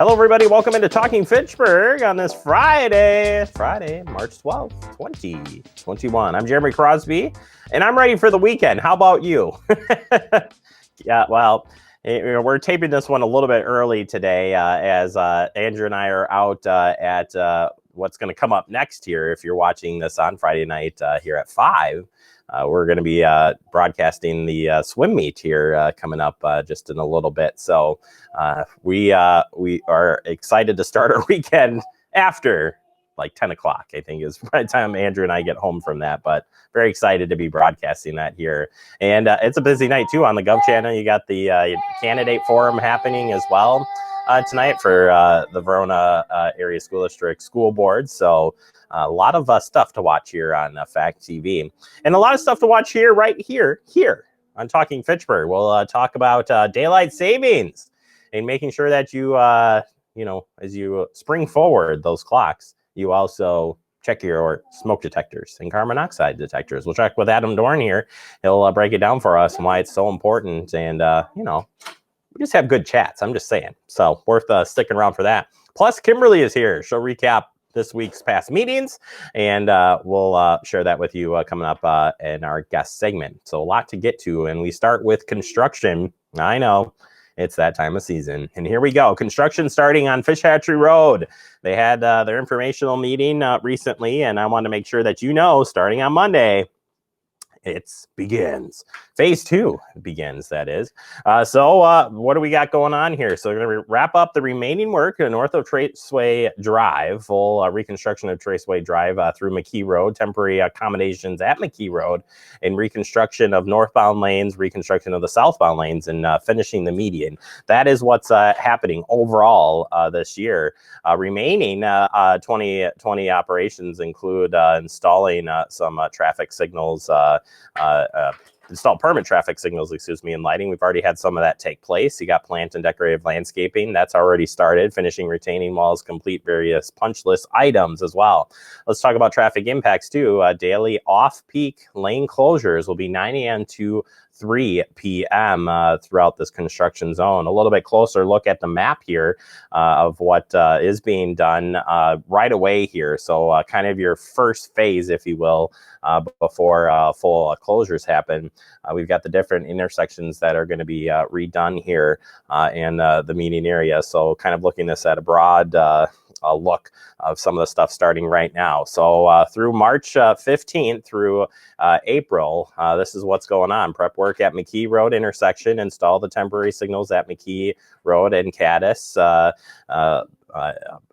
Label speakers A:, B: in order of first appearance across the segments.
A: Hello, everybody. Welcome into Talking Fitchburg on this Friday, March 12th, 2021. I'm Jeremy Crosby, and I'm ready for the weekend. How about you? Yeah, well, we're taping this one a little bit early today as Andrew and I are out at what's going to come up next here. If you're watching this on Friday night here at 5, we're going to be broadcasting the swim meet here coming up just in a little bit. So we are excited to start our weekend after like 10 o'clock, I think, is by the time Andrew and I get home from that. But very excited to be broadcasting that here. And it's a busy night, too, on the Gov channel. You got the candidate forum happening as well tonight for the Verona Area School District School Board. So a lot of stuff to watch here on Fact TV. And a lot of stuff to watch here, right here on Talking Fitchburg. We'll talk about daylight savings and making sure that you, as you spring forward those clocks, you also check your smoke detectors and carbon monoxide detectors. We'll check with Adam Dorn here. He'll break it down for us and why it's so important. And, we just have good chats. I'm just saying. So worth sticking around for that. Plus, Kimberly is here. She'll recap this week's past meetings, and we'll share that with you coming up in our guest segment. So a lot to get to, and we start with construction. I know. It's that time of season. And here we go. Construction starting on Fish Hatchery Road. They had their informational meeting recently, and I want to make sure that you know, starting on Monday, it begins. Phase 2 begins, that is. So what do we got going on here? So we're going to wrap up the remaining work north of Traceway Drive, full reconstruction of Traceway Drive through McKee Road, temporary accommodations at McKee Road, and reconstruction of northbound lanes, reconstruction of the southbound lanes, and finishing the median. That is what's happening overall this year. Remaining 2020 operations include installing some traffic signals, install permanent traffic signals, and lighting. We've already had some of that take place. You got plant and decorative landscaping. That's already started. Finishing retaining walls, complete various punch list items as well. Let's talk about traffic impacts too. Daily off-peak lane closures will be 9 a.m. to 3 p.m. Throughout this construction zone. A little bit closer look at the map here of what is being done right away here. So kind of your first phase, if you will, before full closures happen. We've got the different intersections that are going to be redone here in the median area. So kind of looking this at a broad look of some of the stuff starting right now. So through March 15th through April, this is what's going on. Prep work at McKee Road intersection, install the temporary signals at McKee Road and Caddis.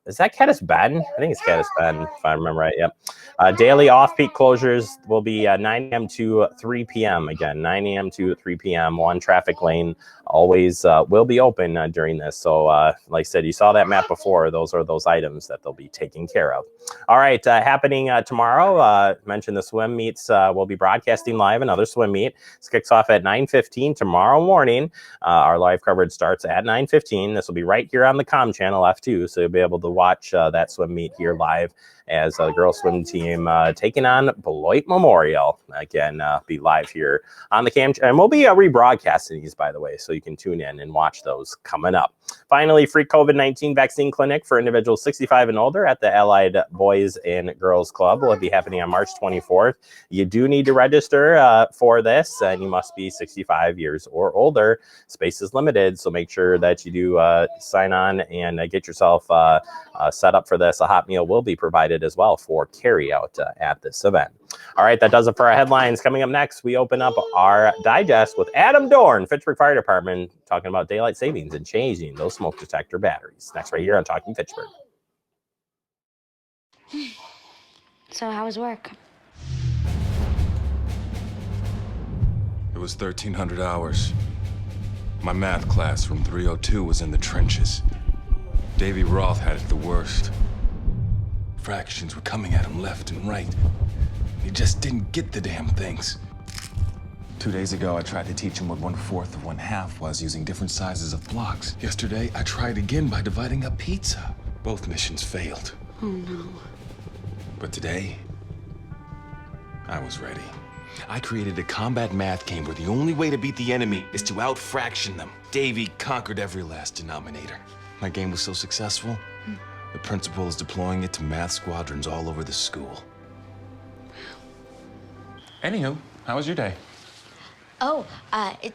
A: Is that Caddis Bend? I think it's Caddis Bend, if I remember right. Yep. Daily off-peak closures will be 9 a.m. to 3 p.m. Again, 9 a.m. to 3 p.m. One traffic lane always will be open during this. So, like I said, you saw that map before. Those are those items that they'll be taking care of. All right, happening tomorrow. Mentioned the swim meets. We'll be broadcasting live another swim meet. This kicks off at 9:15 tomorrow morning. Our live coverage starts at 9:15. This will be right here on the comm channel F2, so you'll be able to watch that swim meet here live as the girls swim team taking on Beloit Memorial. Again, be live here on the cam, and we'll be rebroadcasting these, by the way, so you can tune in and watch those coming up. Finally, free COVID-19 vaccine clinic for individuals 65 and older at the Allied Boys and Girls Club will be happening on March 24th. You do need to register for this, and you must be 65 years or older. Space is limited, so make sure that you do sign on and get yourself set up for this. A hot meal will be provided as well for carry out at this event. All right, that does it for our headlines. Coming up next, we open up our digest with Adam Dorn, Fitchburg Fire Department, talking about daylight savings and changing those smoke detector batteries. Next right here on Talking Fitchburg.
B: So how was work?
C: It was 1,300 hours. My math class from 302 was in the trenches. Davy Roth had it the worst. Fractions were coming at him left and right. He just didn't get the damn things.
D: 2 days ago, I tried to teach him what 1/4 of 1/2 was using different sizes of blocks.
C: Yesterday, I tried again by dividing up pizza. Both missions failed.
B: Oh no.
C: But today, I was ready. I created a combat math game where the only way to beat the enemy is to out-fraction them. Davy conquered every last denominator.
D: My game was so successful, the principal is deploying it to math squadrons all over the school. Anywho, how was your day?
B: Oh,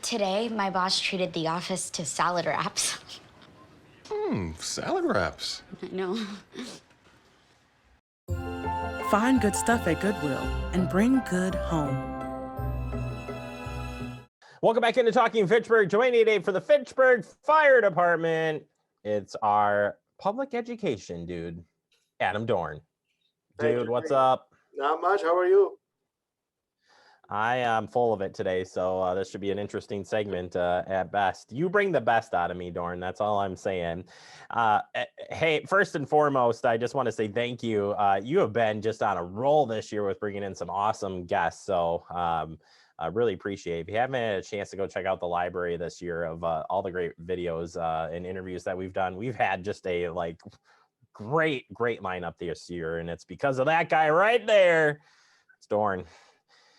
B: today my boss treated the office to salad wraps.
C: Salad wraps.
B: I know.
E: Find good stuff at Goodwill and bring good home.
A: Welcome back into Talking Fitchburg. Joining me today for the Fitchburg Fire Department, it's our public education dude, Adam Dorn. Dude, what's up?
F: Not much. How are you?
A: I am full of it today, so this should be an interesting segment at best. You bring the best out of me, Dorn. That's all I'm saying. Hey, first and foremost, I just want to say thank you. You have been just on a roll this year with bringing in some awesome guests, so I really appreciate it. If you haven't had a chance to go check out the library this year of all the great videos and interviews that we've done, we've had just a great lineup this year, and it's because of that guy right there. It's Dorn.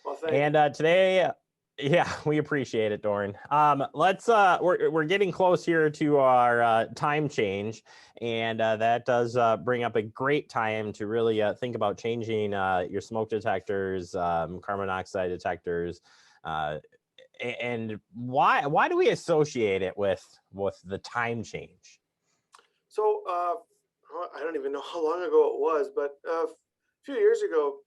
F: Well, thank
A: And today, yeah, we appreciate it, Dorn. Let's we're getting close here to our time change, and that does bring up a great time to really think about changing your smoke detectors, carbon monoxide detectors, and why do we associate it with the time change?
F: So I don't even know how long ago it was, but a few years ago,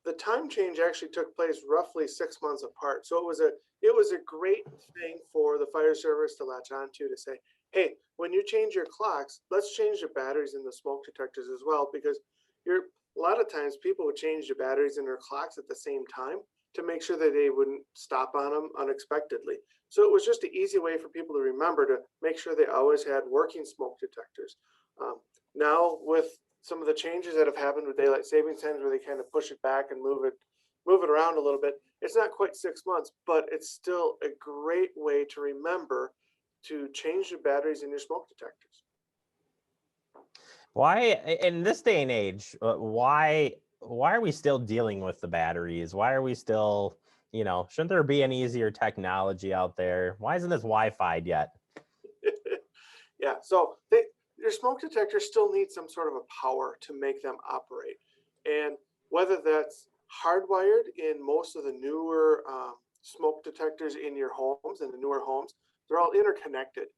F: the time change actually took place roughly 6 months apart. So it was a great thing for the fire service to latch onto to say, hey, when you change your clocks, let's change the batteries in the smoke detectors as well, because a lot of times people would change the batteries in their clocks at the same time to make sure that they wouldn't stop on them unexpectedly. So it was just an easy way for people to remember to make sure they always had working smoke detectors. Now with some of the changes that have happened with daylight savings times, where they kind of push it back and move it around a little bit, it's not quite 6 months, but it's still a great way to remember to change the batteries in your smoke detectors.
A: Why, in this day and age, why are we still dealing with the batteries? Why are we still, shouldn't there be an easier technology out there? Why isn't this Wi-Fi yet?
F: Yeah, so your smoke detectors still need some sort of a power to make them operate. And whether that's hardwired in most of the newer smoke detectors in your homes and the newer homes, they're all interconnected.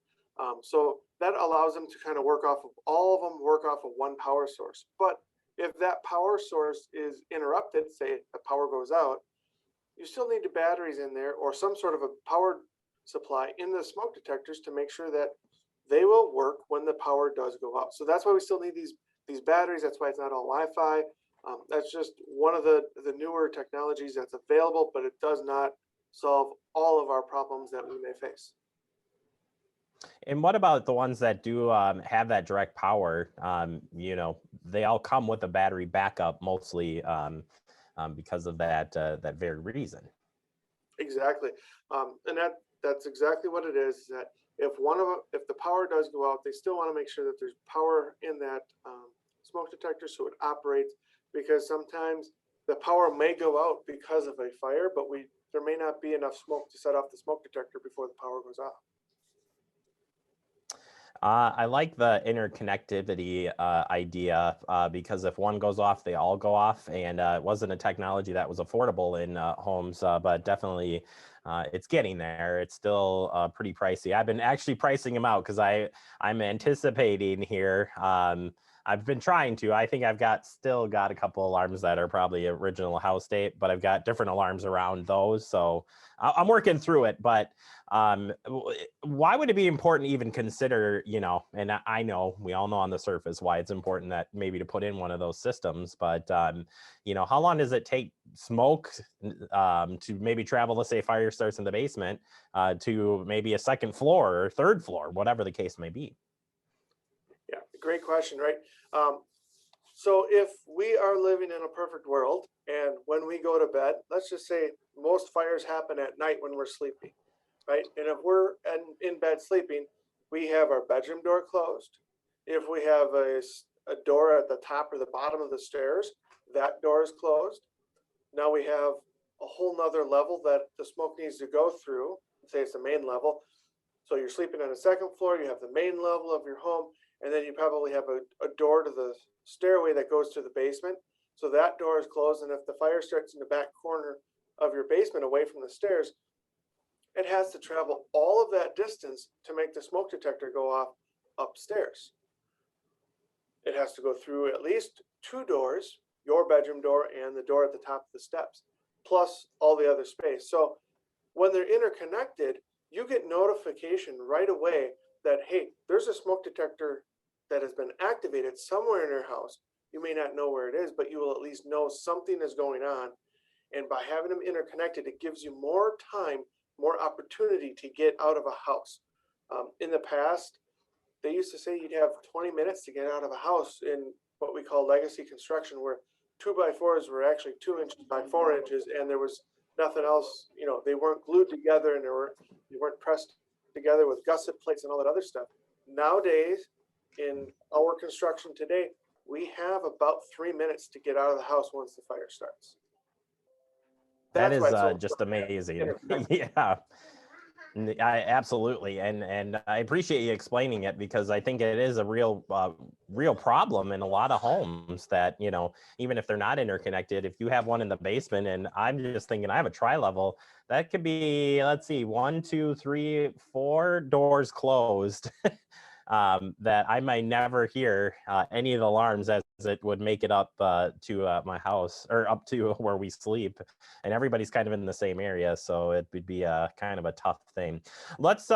F: So that allows them to kind of work off of one power source. But if that power source is interrupted, say the power goes out, you still need the batteries in there or some sort of a power supply in the smoke detectors to make sure that they will work when the power does go out. So that's why we still need these batteries. That's why it's not all Wi-Fi. That's just one of the newer technologies that's available, but it does not solve all of our problems that we may face.
A: And what about the ones that do have that direct power? They all come with a battery backup, mostly because of that very reason.
F: Exactly, and that's exactly what it is. That if the power does go out, they still want to make sure that there's power in that smoke detector so it operates. Because sometimes the power may go out because of a fire, but there may not be enough smoke to set off the smoke detector before the power goes off.
A: I like the interconnectivity idea because if one goes off, they all go off. And it wasn't a technology that was affordable in homes, but definitely it's getting there. It's still pretty pricey. I've been actually pricing them out because I'm anticipating here. I've been trying to. I think I've still got a couple alarms that are probably original house date, but I've got different alarms around those. So I'm working through it. But why would it be important to even consider, and I know we all know on the surface why it's important that maybe to put in one of those systems. But, how long does it take smoke to maybe travel, let's say fire starts in the basement to maybe a second floor or third floor, whatever the case may be?
F: Yeah, great question, right? So if we are living in a perfect world and when we go to bed, let's just say most fires happen at night when we're sleeping, right? And if we're in bed sleeping, we have our bedroom door closed. If we have a door at the top or the bottom of the stairs, that door is closed. Now we have a whole nother level that the smoke needs to go through. Say it's the main level. So you're sleeping on the second floor, you have the main level of your home, and then you probably have a door to the stairway that goes to the basement. So that door is closed, and if the fire starts in the back corner of your basement away from the stairs, it has to travel all of that distance to make the smoke detector go off upstairs. It has to go through at least two doors, your bedroom door and the door at the top of the steps, plus all the other space. So when they're interconnected, you get notification right away that, hey, there's a smoke detector that has been activated somewhere in your house. You may not know where it is, but you will at least know something is going on. And by having them interconnected, it gives you more time, more opportunity to get out of a house. In the past, they used to say you'd have 20 minutes to get out of a house in what we call legacy construction, where 2x4s were actually 2 inches by 4 inches, and there was nothing else. You know, they weren't glued together, and they weren't pressed together with gusset plates and all that other stuff. Nowadays, in our construction today, we have about 3 minutes to get out of the house once the fire starts.
A: That
F: That's
A: is
F: why it's so
A: just
F: important.
A: amazing. Yeah. I absolutely, and I appreciate you explaining it, because I think it is a real problem in a lot of homes that, you know, even if they're not interconnected, if you have one in the basement, and I'm just thinking I have a tri-level, that could be, let's see, 1, 2, 3, 4 doors closed. That I might never hear any of the alarms as it would make it up to my house, or up to where we sleep, and everybody's kind of in the same area, so it would be a kind of a tough thing. Let's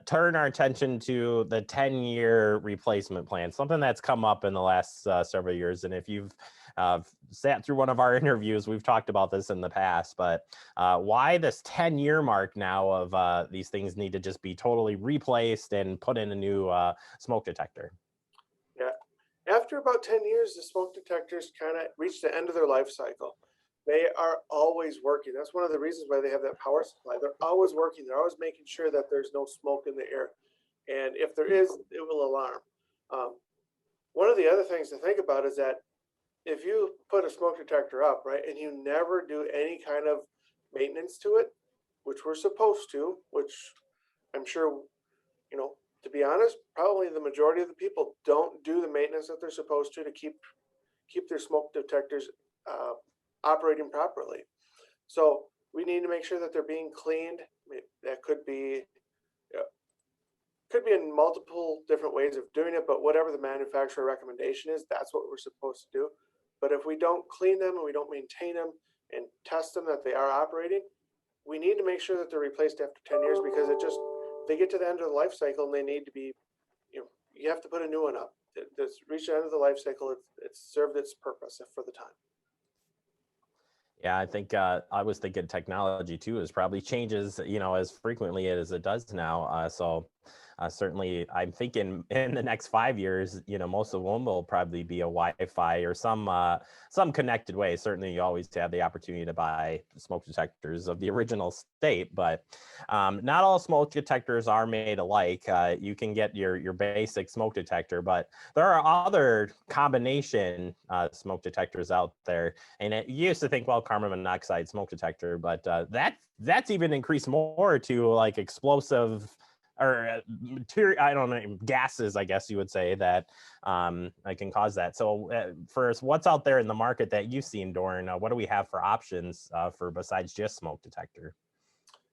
A: turn our attention to the 10-year replacement plan, something that's come up in the last several years. And if you've sat through one of our interviews, we've talked about this in the past, but why this 10-year mark now of these things need to just be totally replaced and put in a new smoke detector?
F: Yeah. After about 10 years, the smoke detectors kind of reach the end of their life cycle. They are always working. That's one of the reasons why they have that power supply. They're always working. They're always making sure that there's no smoke in the air. And if there is, it will alarm. One of the other things to think about is that if you put a smoke detector up, right, and you never do any kind of maintenance to it, which we're supposed to, which I'm sure, you know, to be honest, probably the majority of the people don't do the maintenance that they're supposed to keep their smoke detectors operating properly. So we need to make sure that they're being cleaned. That could be in multiple different ways of doing it, but whatever the manufacturer recommendation is, that's what we're supposed to do. But if we don't clean them and we don't maintain them and test them that they are operating, we need to make sure that they're replaced after 10 years, because they get to the end of the life cycle and they need to be, you have to put a new one up. It's reached the end of the life cycle. It's served its purpose for the time.
A: Yeah, I think I was thinking technology too is probably changes, as frequently as it does now. So certainly, I'm thinking in the next 5 years, most of them will probably be a Wi-Fi or some connected way. Certainly, you always have the opportunity to buy smoke detectors of the original state, but not all smoke detectors are made alike. You can get your basic smoke detector, but there are other combination smoke detectors out there. And you used to think, well, carbon monoxide smoke detector, but that's even increased more to like explosive or material, I don't know, gases, I guess you would say, that can cause that. So first, what's out there in the market that you've seen, Doran? What do we have for options for besides just smoke detector?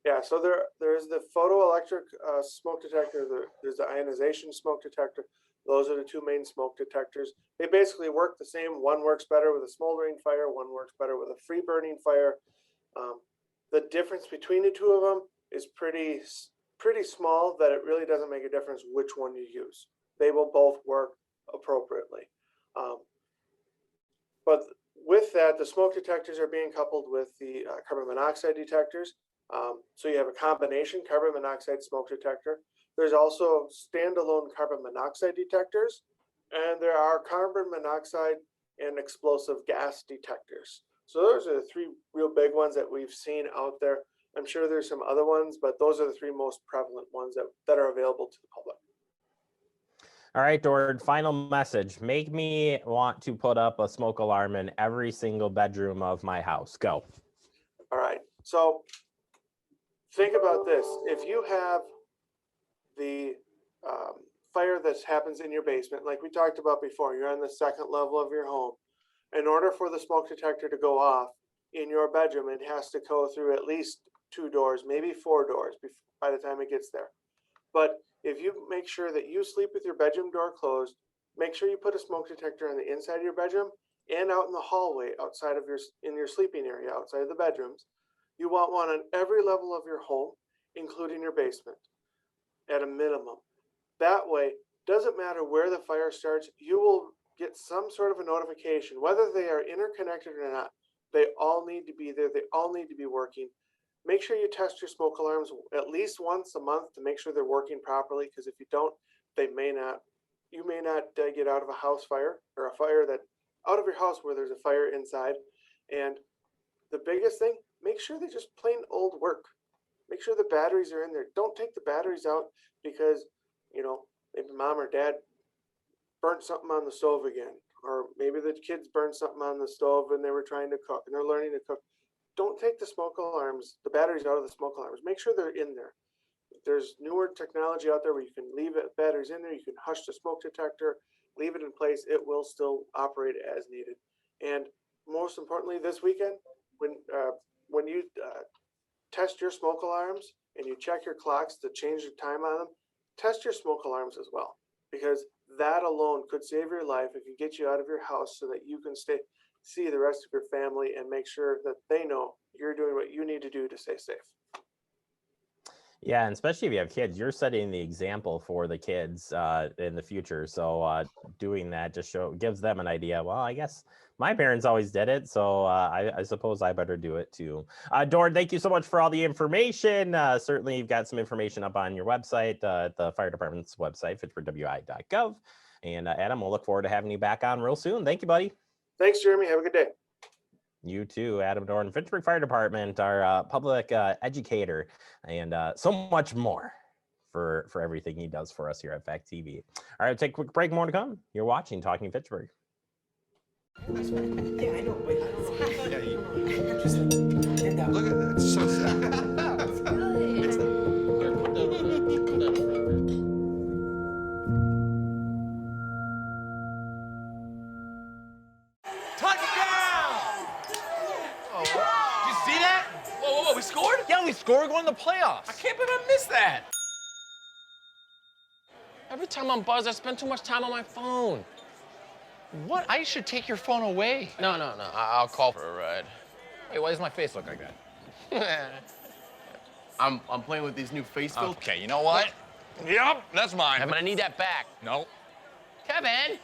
F: Yeah, so there's the photoelectric smoke detector. There's the ionization smoke detector. Those are the two main smoke detectors. They basically work the same. One works better with a smoldering fire. One works better with a free burning fire. The difference between the two of them is pretty small, that it really doesn't make a difference which one you use. They will both work appropriately. But with that, the smoke detectors are being coupled with the carbon monoxide detectors. So you have a combination carbon monoxide smoke detector. There's also standalone carbon monoxide detectors, and there are carbon monoxide and explosive gas detectors. So those are the three real big ones that we've seen out there. I'm sure there's some other ones, but those are the three most prevalent ones that are available to the public.
A: All right, Doran, final message. Make me want to put up a smoke alarm in every single bedroom of my house. Go.
F: All right. So think about this. If you have the fire that happens in your basement, like we talked about before, you're on the second level of your home. In order for the smoke detector to go off in your bedroom, it has to go through at least 2 doors, maybe 4 doors by the time it gets there. But if you make sure that you sleep with your bedroom door closed, make sure you put a smoke detector on the inside of your bedroom and out in the hallway outside of in your sleeping area, outside of the bedrooms. You want one on every level of your home, including your basement, at a minimum. That way, doesn't matter where the fire starts, you will get some sort of a notification, whether they are interconnected or not. They all need to be there. They all need to be working. Make sure you test your smoke alarms at least once a month to make sure they're working properly, because if you don't, you may not get out of a house fire, or a fire that out of your house where there's a fire inside. And the biggest thing, make sure they just plain old work. Make sure the batteries are in there. Don't take the batteries out because, maybe mom or dad burnt something on the stove again, or maybe the kids burned something on the stove and they were trying to cook and they're learning to cook. Don't take the smoke alarms, the batteries out of the smoke alarms. Make sure they're in there. There's newer technology out there where you can leave batteries in there. You can hush the smoke detector, leave it in place. It will still operate as needed. And most importantly, this weekend, when you test your smoke alarms and you check your clocks to change the time on them, test your smoke alarms as well, because that alone could save your life. It could get you out of your house so that you can see the rest of your family and make sure that they know you're doing what you need to do to stay safe.
A: Yeah, and especially if you have kids, you're setting the example for the kids in the future. So doing that just gives them an idea. Well, I guess my parents always did it, so I suppose I better do it too. Dorn, thank you so much for all the information. Certainly, you've got some information up on your website, the fire department's website, fitchburgwi.gov. And Adam, we'll look forward to having you back on real soon. Thank you, buddy.
F: Thanks, Jeremy. Have a good day.
A: You too, Adam Dorn, Fitchburg Fire Department, our public educator, and so much more for everything he does for us here at Fact TV. All right, take a quick break. More to come. You're watching Talking Fitchburg.
G: Yeah, I know, but
C: Yeah, you just look at that. It's so sad.
H: Did you see that? Whoa, we scored?
I: Yeah, we scored. We're going to the playoffs.
H: I can't believe I missed that.
I: Every time I'm buzzed, I spend too much time on my phone.
H: What? I should take your phone away.
I: No. I'll call for a ride. Hey, why does my face look like that?
J: I'm playing with these new face filters.
I: Okay, you know what? Yep, that's mine.
J: I'm gonna need that back.
I: No.
J: Kevin!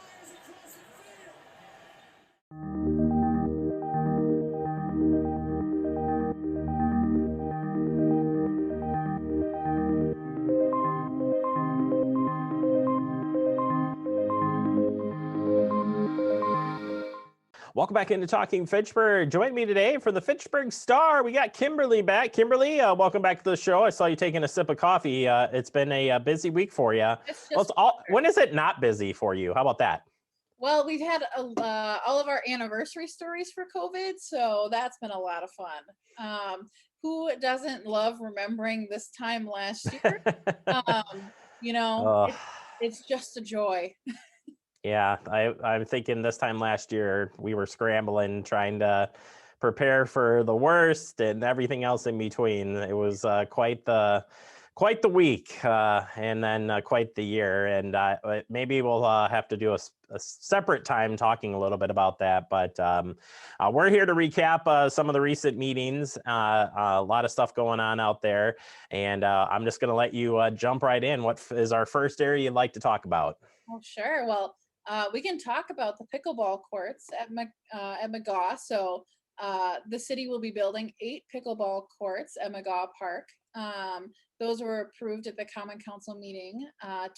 A: Welcome back into Talking Fitchburg. Join me today for the Fitchburg Star. We got Kimberly back. Kimberly, welcome back to the show. I saw you taking a sip of coffee. It's been a busy week for you. When is it not busy for you? How about that?
K: Well, we've had all of our anniversary stories for COVID, so that's been a lot of fun. Who doesn't love remembering this time last year? It's just a joy.
A: Yeah, I'm thinking this time last year we were scrambling, trying to prepare for the worst and everything else in between. It was quite the week and then quite the year. And maybe we'll have to do a separate time talking a little bit about that. But we're here to recap some of the recent meetings. A lot of stuff going on out there. And I'm just going to let you jump right in. What is our first area you'd like to talk about?
K: Oh, sure. Well, we can talk about the pickleball courts at McGaw. So the city will be building 8 pickleball courts at McGaw Park. Those were approved at the Common Council meeting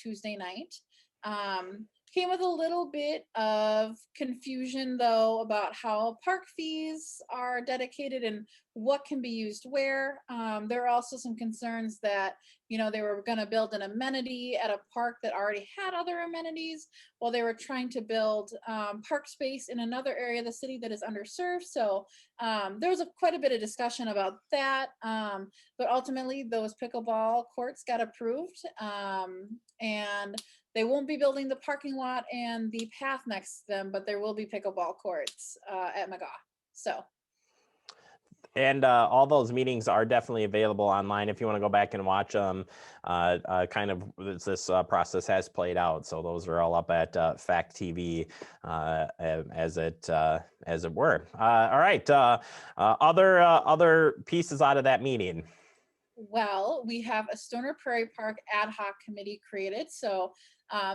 K: Tuesday night. Came with a little bit of confusion though about how park fees are dedicated and what can be used where. There are also some concerns that, you know, they were going to build an amenity at a park that already had other amenities while they were trying to build park space in another area of the city that is underserved. So there was quite a bit of discussion about that. But ultimately those pickleball courts got approved, and they won't be building the parking lot and the path next to them, but there will be pickleball courts at McGaw. So.
A: And all those meetings are definitely available online if you want to go back and watch them. Kind of this process has played out, so those are all up at Fact TV, as it were. All right. Other pieces out of that meeting.
K: Well, we have a Stoner Prairie Park ad hoc committee created. So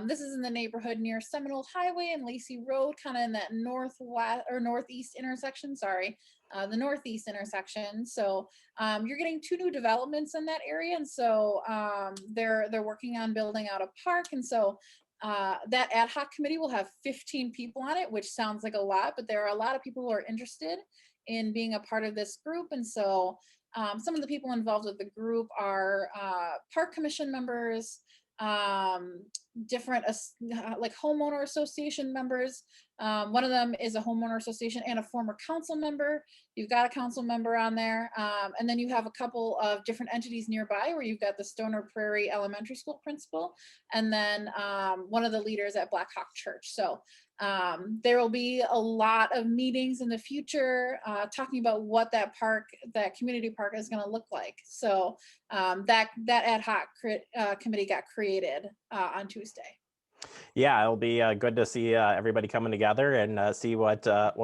K: this is in the neighborhood near Seminole Highway and Lacey Road, kind of in that northwest or northeast intersection. Sorry, the northeast intersection. So you're getting 2 new developments in that area, and so they're working on building out a park, and so that ad hoc committee will have 15 people on it, which sounds like a lot, but there are a lot of people who are interested in being a part of this group, and so. Some of the people involved with the group are park commission members, different like homeowner association members. One of them is a homeowner association and a former council member. You've got a council member on there. And then you have a couple of different entities nearby where you've got the Stoner Prairie Elementary School principal, and then one of the leaders at Black Hawk Church. So there will be a lot of meetings in the future talking about what that park, that community park is going to look like. So that ad hoc committee got created on Tuesday.
A: Yeah, it'll be good to see everybody coming together and see what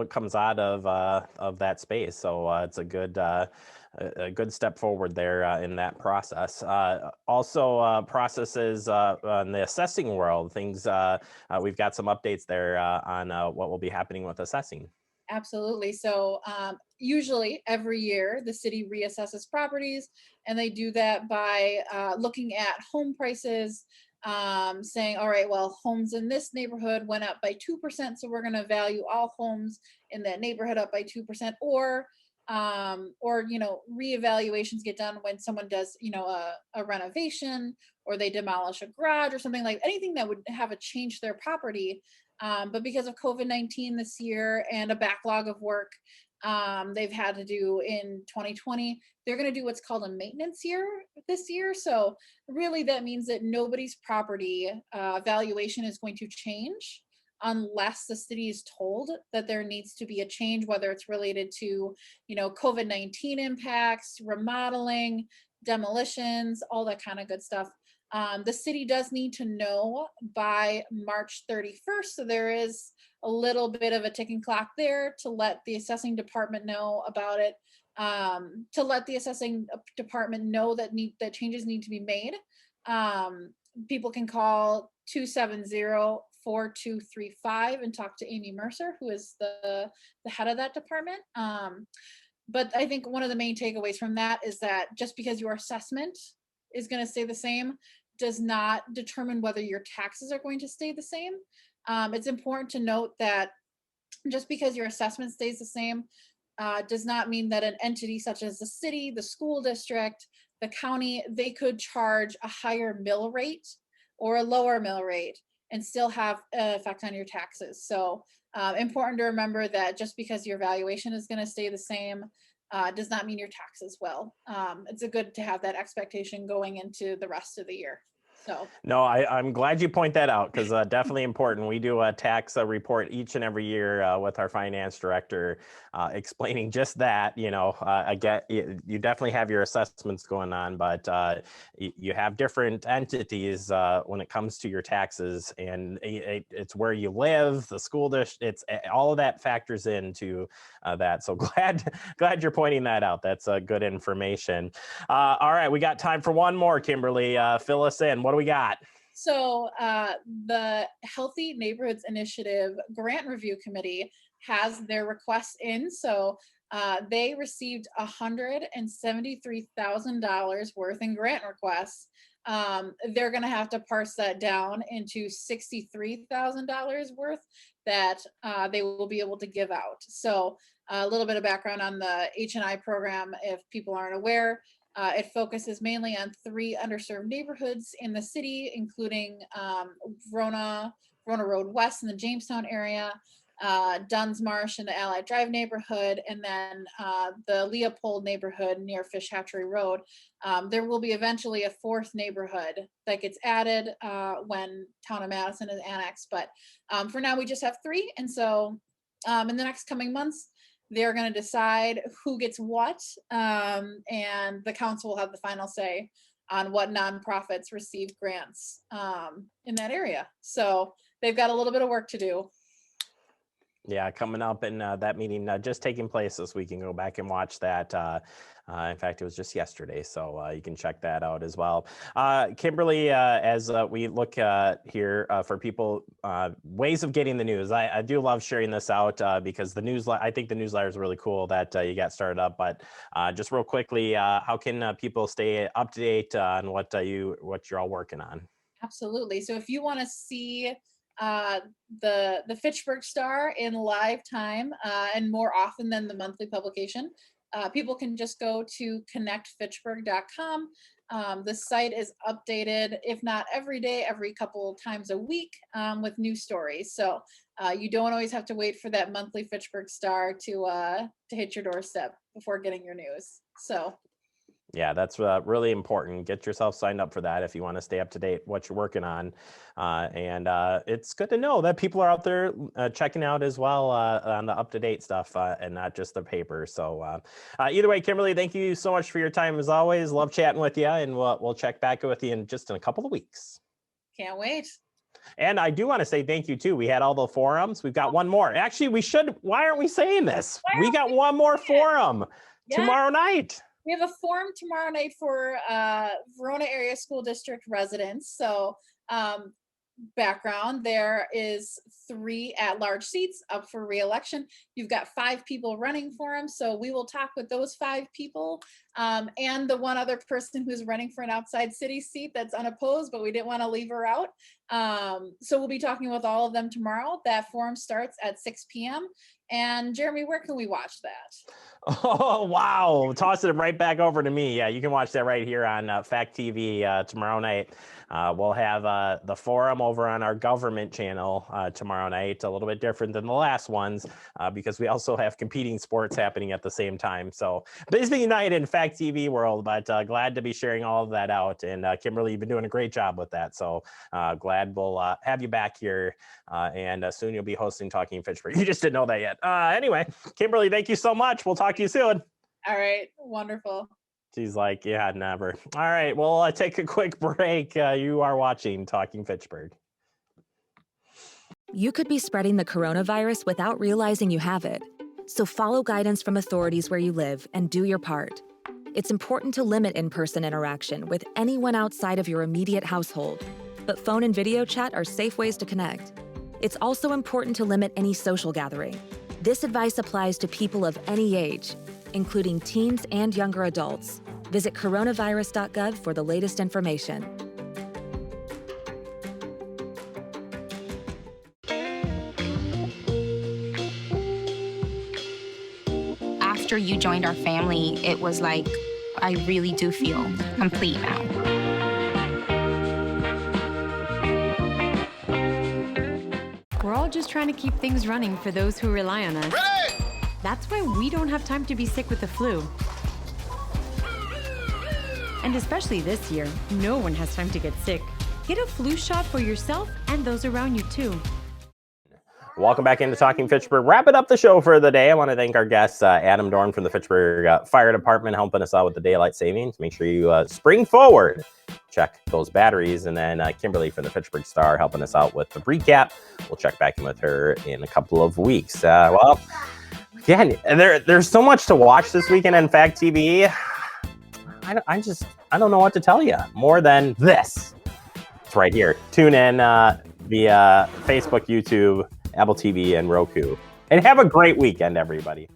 A: comes out of that space. So it's a good step forward there in that process. Also, processes in the assessing world, things we've got some updates there on what will be happening with assessing.
K: Absolutely. So usually every year the city reassesses properties, and they do that by looking at home prices, saying, all right, well, homes in this neighborhood went up by 2%, so we're going to value all homes in that neighborhood up by 2%, or you know, reevaluations get done when someone does, you know, a renovation, or they demolish a garage or something, like anything that would have a change to their property. But because of COVID-19 this year and a backlog of work they've had to do in 2020, they're going to do what's called a maintenance year this year. So really that means that nobody's property valuation is going to change unless the city is told that there needs to be a change, whether it's related to, you know, COVID-19 impacts, remodeling, demolitions, all that kind of good stuff. The city does need to know by March 31st. So there is a little bit of a ticking clock there to let the assessing department know about it, to let the assessing department know that changes need to be made. People can call 270-4235 and talk to Amy Mercer, who is the head of that department. But I think one of the main takeaways from that is that just because your assessment is going to stay the same does not determine whether your taxes are going to stay the same. It's important to note that just because your assessment stays the same does not mean that an entity such as the city, the school district, the county, they could charge a higher mill rate or a lower mill rate and still have an effect on your taxes. So important to remember that just because your valuation is going to stay the same does not mean your taxes will. It's good to have that expectation going into the rest of the year. So
A: no, I'm glad you point that out, because definitely important. We do a tax report each and every year with our finance director, explaining just that. You know, you definitely have your assessments going on, but you have different entities when it comes to your taxes, and it's where you live, the school district. It's all of that factors into that. So glad you're pointing that out. That's good information. All right, we got time for one more. Kimberly, fill us in. What do we got?
K: So the Healthy Neighborhoods Initiative Grant Review Committee has their requests in. So they received $173,000 worth in grant requests they're going to have to parse that down into $63,000 worth that they will be able to give out. So a little bit of background on the H&I program, if people aren't aware. It focuses mainly on 3 underserved neighborhoods in the city, including Verona Road West in the Jamestown area, Dunn's Marsh in the Allied Drive neighborhood, and then the Leopold neighborhood near Fish Hatchery Road. There will be eventually a 4th neighborhood that gets added when Town of Madison is annexed. But for now, we just have 3. And so in the next coming months, they're going to decide who gets what, and the council will have the final say on what nonprofits receive grants in that area. So they've got a little bit of work to do.
A: Yeah, coming up, and that meeting just taking place this week. You can go back and watch that. In fact, it was just yesterday, so you can check that out as well. Kimberly, as we look here for people, ways of getting the news. I do love sharing this out because the newsletter, I think the newsletter is really cool that you got started up. But just real quickly, how can people stay up to date on what you're all working on?
K: Absolutely. So if you want to see the Fitchburg Star in live time and more often than the monthly publication, people can just go to connectfitchburg.com. The site is updated, if not every day, every couple times a week with new stories. So you don't always have to wait for that monthly Fitchburg Star to hit your doorstep before getting your news. So
A: yeah, that's really important. Get yourself signed up for that if you want to stay up to date what you're working on. And it's good to know that people are out there checking out as well on the up-to-date stuff and not just the paper. So either way, Kimberly, thank you so much for your time as always. Love chatting with you, and we'll check back with you in a couple of weeks.
K: Can't wait.
A: And I do want to say thank you too. We had all the forums. We've got one more. Actually, why aren't we saying this? We got one more forum tomorrow night.
K: We have a forum tomorrow night for Verona Area School District residents. So background, there is 3 at-large seats up for re-election. You've got 5 people running for them. So we will talk with those 5 people and the one other person who's running for an outside city seat that's unopposed, but we didn't want to leave her out. So we'll be talking with all of them tomorrow. That forum starts at 6 p.m. And Jeremy, where can we watch that?
A: Oh, wow. Toss it right back over to me. Yeah, you can watch that right here on Fact TV tomorrow night. We'll have the forum over on our government channel tomorrow night, a little bit different than the last ones because we also have competing sports happening at the same time. So busy night in Fact TV world, but glad to be sharing all of that out. And Kimberly, you've been doing a great job with that. So glad we'll have you back here and soon you'll be hosting Talking Fitchburg. You just didn't know that yet. Anyway, Kimberly, thank you so much. We'll talk to you soon.
K: All right. Wonderful.
A: She's like, yeah, never. All right. Well, take a quick break. You are watching Talking Fitchburg.
L: You could be spreading the coronavirus without realizing you have it. So follow guidance from authorities where you live and do your part. It's important to limit in-person interaction with anyone outside of your immediate household, but phone and video chat are safe ways to connect. It's also important to limit any social gathering. This advice applies to people of any age, including teens and younger adults. Visit coronavirus.gov for the latest information.
M: After you joined our family, it was like, I really do feel complete now.
N: We're all just trying to keep things running for those who rely on us. Ready! That's why we don't have time to be sick with the flu. And especially this year, no one has time to get sick. Get a flu shot for yourself and those around you too.
A: Welcome back into Talking Fitchburg. Wrapping up the show for the day. I want to thank our guest, Adam Dorn from the Fitchburg Fire Department, helping us out with the daylight savings. Make sure you spring forward, check those batteries. And then Kimberly from the Fitchburg Star helping us out with the recap. We'll check back in with her in a couple of weeks. Well, again, there's so much to watch this weekend on Fact TV. I don't know what to tell you more than this. It's right here. Tune in via Facebook, YouTube, Apple TV, and Roku. And have a great weekend, everybody.